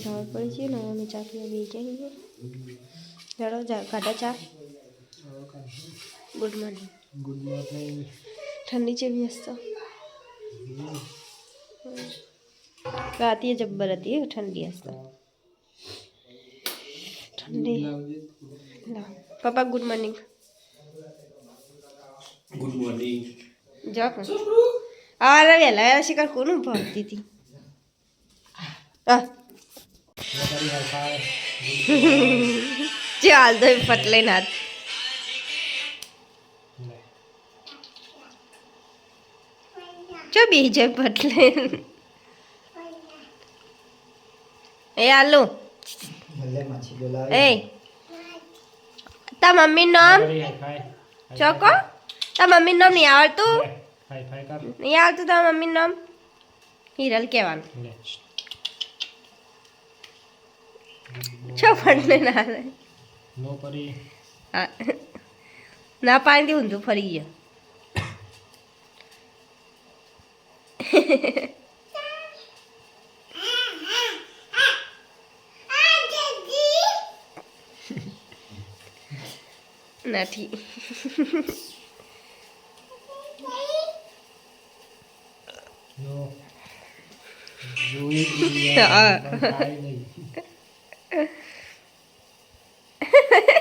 સવાર પડી છે ને અમે ચા પીવા બે જઈએ ચાલો કાઢા ચા गुड मॉर्निंग ठंडी चली असता आती है जब्बर आती है ठंडी असता ठंडी पापा गुड मॉर्निंग जा आ रहा वेला शिकार कोण भरती थी चाल दो फटले ना जो बीजे फटले ए आलू ए ता मम्मी नाम चौको ता मम्मी नाम नहीं आवड़तु नहीं आवड़तु ता मम्मी नाम हीरल केवान छो फटले ना रे नो परी ना पानी दी हुंदू फरी गया નથી નો જોઈ લીયા કાઈ નહીં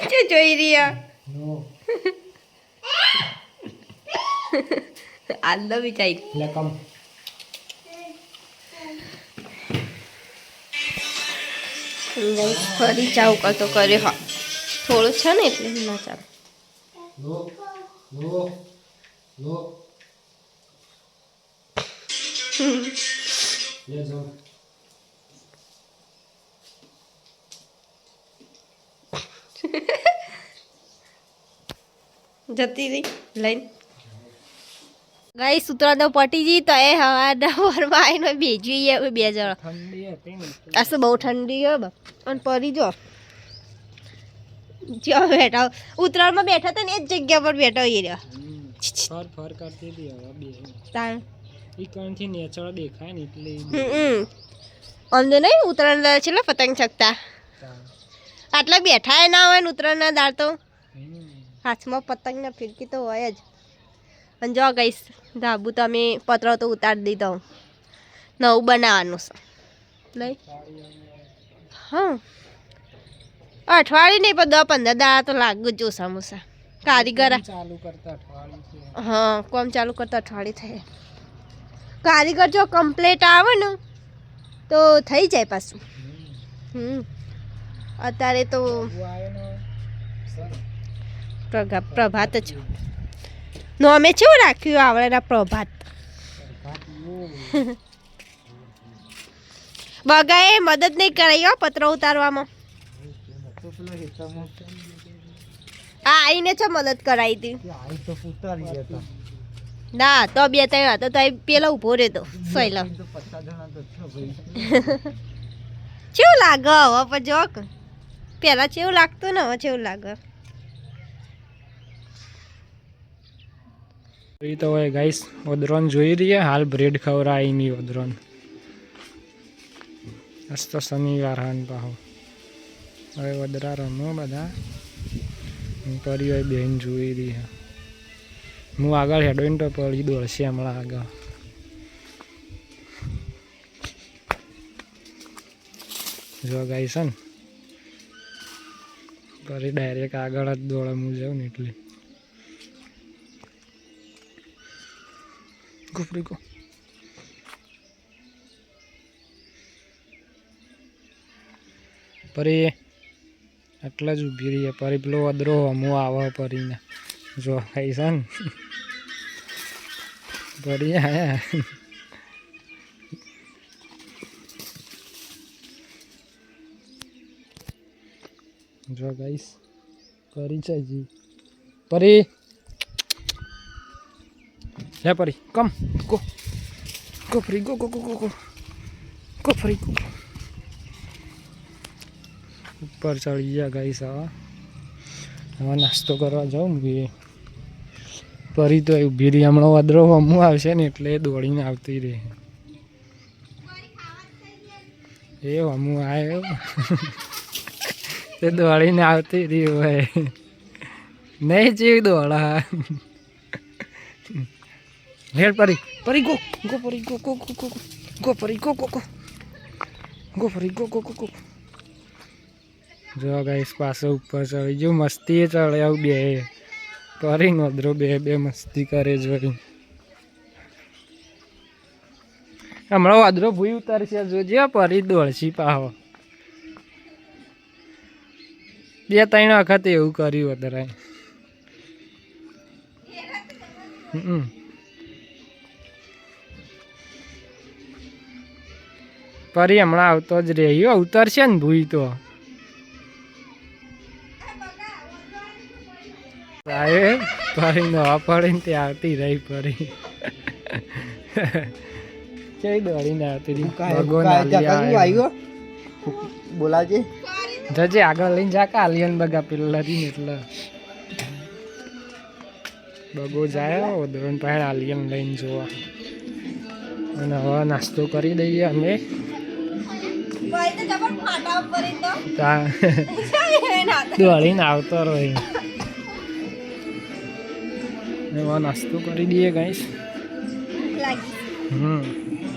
શું જોઈ રહ્યા નો આલ્લો વિચાર લકમ ફરી ચાવ કરતો કરે હા થોડું છે ને એટલે ના ચાલે નો નો નો લે જો જતી રહી લાઈન ગઈ સૂત્ર તો પટી જી તો એ હવાના વરમાં આવીને ભેજવી બે જણા ઠંડી હતી ને આ તો બહુ ઠંડી હે અને પરી જો જ્યાં બેઠા ઉત્તરાયણમાં બેઠા હતા ને એ જ જગ્યા પર બેઠા એ રહ્યા ફર ફર કરતી હતી હવે બે તાણ ઈ કોણથી નેચર દેખાય ને એટલે અમને નહીં ઉત્તરાયણ છે પતંગ ચકતા આટલા બેઠા એ ના હોય ને ઉત્તરાયણના દાળ તો હાથમાં પતંગના ફિરકી તો હોય જ અને જો ગઈશ ધાબુ તો અમે પતરો તો ઉતારી દીધો નવું બનાવવાનું છે નહીં હા અઠવાડિયું નહીં પણ 10-15 દાડા તો લાગુ જ જો સમોસા કારીગર ચાલુ કરતા અઠવાડિયું હા કોમ ચાલુ કરતા અઠવાડિયું થાય કારીગર જો કમ્પ્લીટ આવે ને તો થઈ જાય પાછું અત્યારે તો પ્રભાત જ નો અમે કેવું રાખ્યું આવડેના પ્રભાત બગાએ મદદ નહીં કરાઈ હો પત્રો ઉતારવામાં આ આઈને છે મદદ કરાવી હતી ના તો 2-3 હતો તો પેલો ઊભો રહેતો સોયલો કેવું લાગે હવે પણ જો પેલા કેવું લાગતું ને હવે કેવું લાગે એ તો હોય ગાઈસ ઓદરોન જોઈ રહ્યા હાલ બ્રેડ ખવરાઈ ની ઓદરોન આજ તો શનિવાર હાન પાહો હવે ઓદરા રમો બધા પરી હોય બેન જોઈ રહ્યા હું આગળ હેડોઈને તો પડી દોડશે હમણાં આગળ જો ગાઈસ ને પરી ડાયરેક્ટ આગળ જ દોડે હું જાઉં ને એટલે Go. પરી આટલા જ ઊભી રહી પરી પેલો અદરો હમો આવે પરીને જો ખાઈશ ને પરી આયા જો ગાઈસ પરી છે જી પરી લે પરી કમ go પરી go પરી go ઉપર ચડી ગયા ગાઈસ હવે નાસ્તો કરવા જાઉં કે પરી તો ઊભી રહી હમણાં વાદળો હમું આવશે ને એટલે દોડીને આવતી રહે એ હમું આવ્યો તે દોડીને આવતી રહી હોય નહીં જેવી દોડા હેડ પરી પરી ગો ગો પરી go go go go go પરી ગો ગો ગો ગો પરી ગો ગો ગો ગો જો ગાઈસ પાછો ઉપર ચડી જો મસ્તી ચડે આવું બે પરી નોદરો બે બે મસ્તી કરે જોઈ હમણાં વાદરો ભૂઈ ઉતારશે જોજે પરી દોડશી પાહો 2-3 વખત એવું કર્યું વધારે પરી હમણાં આવતો જ રહ્યો ઉતરશે ને ભૂઈ તો પરી નવા પડે ને તે આવતી રહી પરી કઈ દોડીને આવતી રહી બોલાવજે જજે આગળ લઈને જા કાલિયન બગા પેલા લરીને એટલે બગો જાય ઓદરોન પાસે આલિયન લઈને જોવા અને હવે નાસ્તો કરી દઈએ અમે દોડીને આવતો રહી હવે નાસ્તો કરી દઈએ ગાઈસ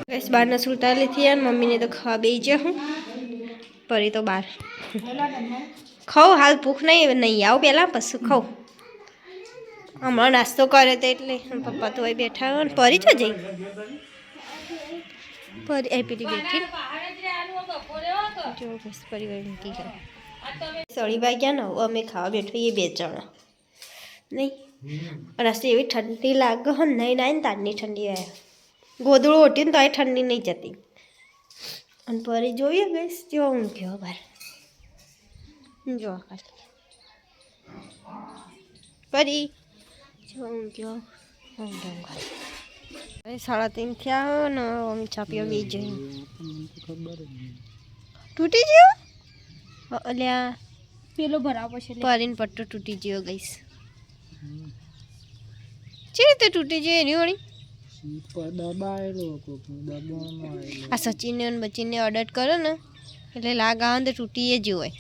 બસ બહારના સુલતાલી થયા મમ્મીને તો ખાવા બે જ હું પરી તો બહાર ખાઉં હાલ ભૂખ નહીં આવું પહેલાં પછી ખાઉં હમણાં નાસ્તો કરે તો એટલે પપ્પા તો અહીં બેઠા હોય ને પરી તો જઈ પરી એ પેલી બેઠી જો બસ પરી મૂકી ગયા સળી વાગ્યા ને અમે ખાવા બેઠો એ 2 જણા નહીં રસ્તે એવી ઠંડી લાગે હો નહીં ને તારની ઠંડી આવે ગોદડું ઓઢી ને તો એ ઠંડી નહીં જતી અને પરી જોઈએ ગઈશ જો ઊંઘ્યો બહાર જો ખાલી પરી જો ઊંઘ્યો ઊંઘ્યો 3:30 થયા હો ને અમે છાપીઓ બી જઈ તૂટી ગયો અલ્યા પેલો ભરાવો છે પરીને પટ્ટો તૂટી ગયો ગઈશ છે રીતે તૂટી ગયો એની વળી આ સચિનને અને બચીને ઓર્ડર કરો ને એટલે લાગ આવે તો તૂટી જ હોય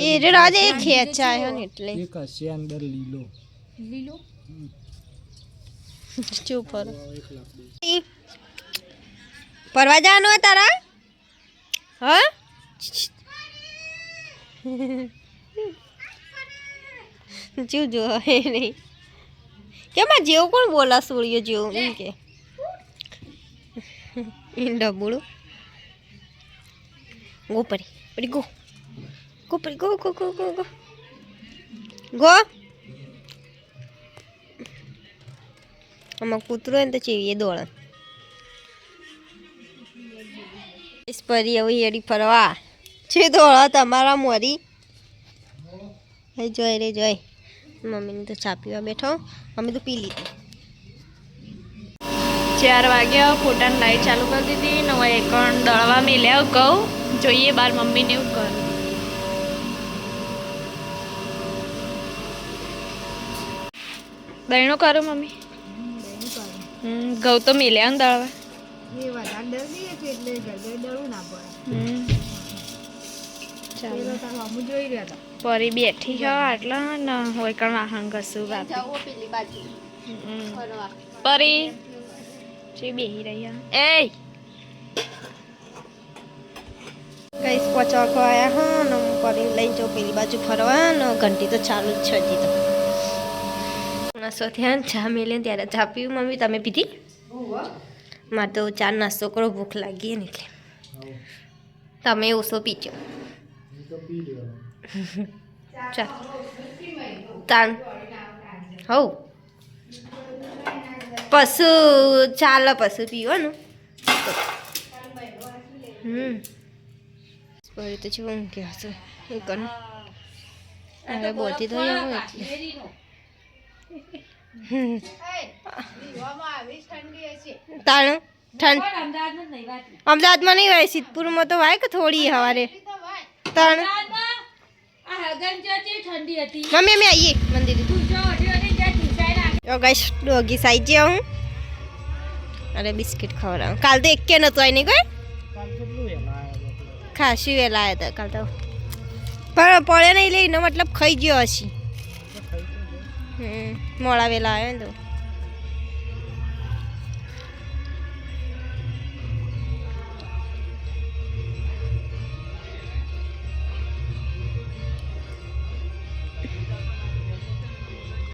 એ રાધે ખેંચાયો ને એટલે અંદર લીલો લીલો ચૂપ ફરો પરવા જવાનું હોય તારા હા ચૂ જો નહીં કેમ આ જેવું કોણ બોલા સોળીઓ જેવું એમ કે ડબુડું ગો પડી પડી ગો ગો પડી go go go go go go આમાં કૂતરો ને તો ચેવીએ દોડે પરી હવે હેડી ફરવા છે દોડા તમારા મોરી જોઈ રે જોઈ મમ્મીને તો ચા પીવા બેઠો અમે તો પી લીધી 4 વાગ્યા ફોટાની લાઈટ ચાલુ કરી દીધી ને હવે એકણ દળવા મેલ્યા કહું જોઈએ બાર મમ્મીને એવું કરું દહીણો કરો મમ્મી ઘઉં તો મેલ્યા ને દળવા પરી બેઠી છો આટલા ને હોય કણ વાહન કશું પરી જે બેહી રહ્યા એ કઈ પચાકો આયા હા ને પરી લઈને જો પેલી બાજુ ફરવા ને ઘંટી તો ચાલુ જ છે હજી તો નાસ્તો થયા ચા મેલે ત્યારે ચા પીવું મમ્મી તમે પીધી મારે તો ચા નાસ્તો કરો ભૂખ લાગી ને એટલે તમે ઓછો પીજો ચાલ તાન હવ પશુ ચાલો પશુ પીવાનું પરી તો શું ઊંઘી હશે એ કર હવે બોલતી તો આવું એટલે તાણું અમદાવાદમાં નહીં હોય સિદ્ધપુરમાં તો હોય કે થોડી હવારે તાણ મમ્મી અમે આવીએ મંદિર ગાઈસ ડોગી સાઈ જ્યાં હું અરે બિસ્કિટ ખવડાવ. કાલ તો એકે નતો આઈ નહીં કોઈ કાલ કેટલું વહેલા આવ્યા હતા. ખાસી વહેલા આવ્યા હતા કાલ તો. પણ પડ્યો નહીં લે એનો મતલબ ખાઈ ગયો હશે. મોડા વહેલા આવ્યો ને તો.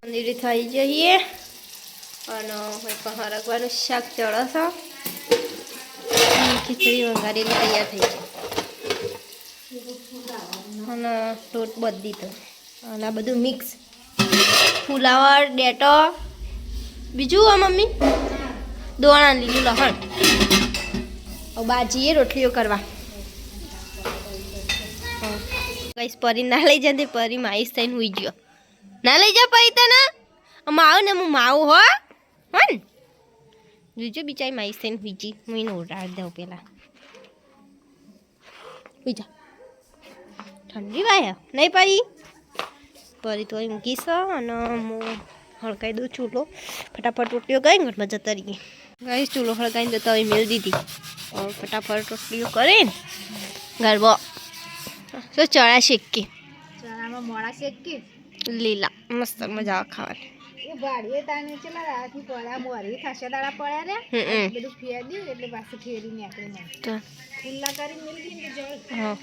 મંદિરે થઈ જઈએ અને હરગવાનું શાક ચડો ખીચડી વઘારેલી તૈયાર થઈ જાય અને લોટ બધી તો અને આ બધું મિક્સ ફુલાવર ડેટો બીજું આ મમ્મી દોણા લીલું લહણ હવે બાજીએ રોટલીઓ કરવા કઈ પરી ના લઈ જતી પરી માઈસ થઈને હુઈ ગયો ના લઈ જા પૈ તને માવ ને હું માવું હો હન જોજો બિચારી માઈસ થઈને હુઈજી હું એને ઉડાડી દઉં પેલા હુઈ જા ઠંડી વાય નહીં પરી તો મૂકીશ અને હું હળકાઈ દઉં ચૂલો ફટાફટ રોટલીઓ ગઈ ઘરમાં જતા રહીએ ગઈ ચૂલો હળકાઈને જતા હોય મેળ દીધી ફટાફટ રોટલીઓ કરીને ગરબો શું ચણા શેકી ચણામાં મોડા શેકી લીલા મસ્ત મજા આવે ખાવાની એ વાડીએ તાને ચલા રાતથી પડ્યા મોરી ખાસા દાડા પડ્યા રે બધું ફેરી એટલે પાછું ફેરી નીકળી નહીં ખુલ્લા કરી મિલતી ને જળ હા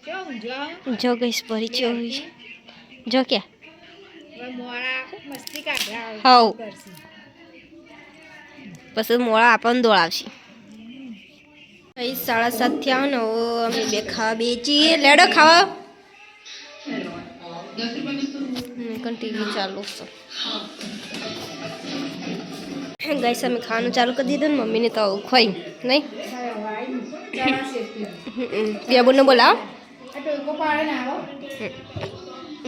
જો જો ગઈશ પરી ચોવી જો ક્યાં મોડા મસ્તી કાઢ્યા હાઉ પછી મોડા આપણને દોડાવશે 7:30 થયા ને અમે બે ખાવા બેચીએ લેડો ખાવા ટીવી ચાલુ છે ગાઈસ અમે ખાવાનું ચાલુ કરી દીધું ને મમ્મીને તો ખોઈ નહીં બીજા બોલને બોલાવો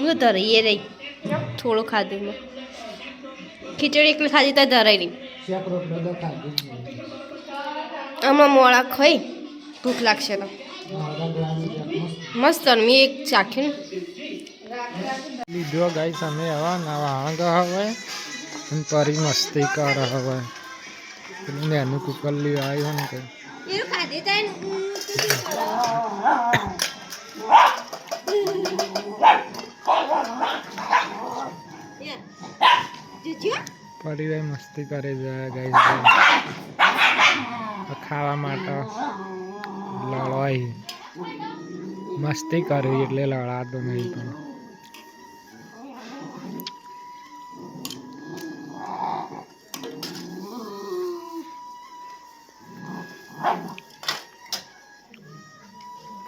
હું ધરાઈએ રહી થોડું ખાધું મેં ખીચડી એકલી ખાધી તો ધરાઈ નહીં હમણાં મોડા ખાઈ ભૂખ લાગશે તો મસ્ત મેં એક ચાખ્યું લીધો ગાઈસ અમે હવા નવા આંગા હવે અને પરી મસ્તી કર હવે પેલું નેનું કુકર લઈ આવ્યો ને કઈ પરી મસ્તી કરે છે ગાઈસ ખાવા માટે લડાઈ મસ્તી કરવી એટલે લડાતો નહીં પણ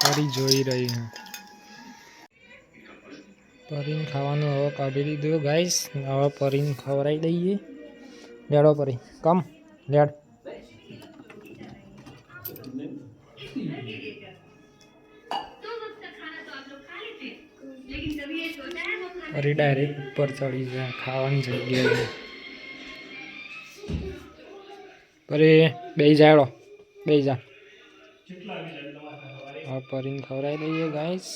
પરી જોઈ રહી છે પરીને ખાવાનું હવે કાઢી લીધું ગાઈસ હવે પરીને ખવડાવી દઈએ લેડો પરી કમ લેડ પરી ડાયરેક્ટ ઉપર ચડી જાય ખાવાની જગ્યાએ પરી બે જાડો બે જા હવે પરીને ખવડાવી દઈએ ગાઈસ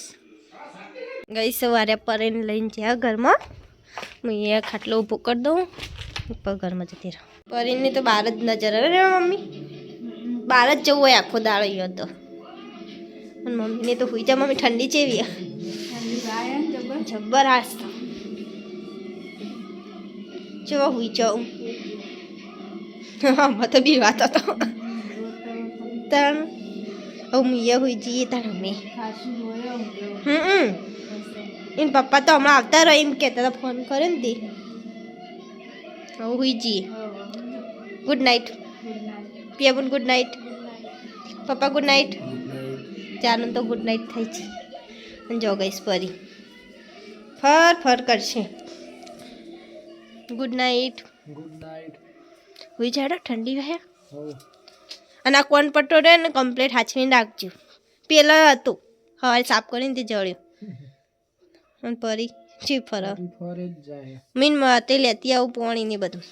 ગઈ સવારે પરીને લઈને જ્યાં ઘરમાં હું અહીંયા ખાટલો ઊભો કરી દઉં ઉપર ઘરમાં જતી રહું પરીને તો બહાર જ નજર આવે ને મમ્મી બહાર જ જવું હોય આખો દાડો યો તો અને મમ્મીને તો હુઈ જા મમ્મી ઠંડી ચેવી જબ્બર હાસ ચેવો હુઈ જાઉં આમાં તો બી વાત હતો તણ હવે મુઈએ હુઈ જઈએ તાર અમે એને પપ્પા તો હમણાં આવતા રહો એમ કહેતા હતા ફોન કર્યો ને તે હવે હુઈ જઈએ ગુડ નાઇટ પિયાબુન ગુડ નાઇટ પપ્પા ગુડ નાઇટ ચાનું તો ગુડ નાઇટ થઈ છે અને જો ગઈશ પરી ફર ફર કરશે ગુડ નાઇટ હુઈ જાડો ઠંડી વહે અને આ કોણ પટ્ટો રહે ને કમ્પ્લીટ હાચવીને રાખજો પેલા હતું હવે સાફ કરીને તે જળ્યું અને પરી ચી ફર મીન તે લેતી આવું પોણી ને બધું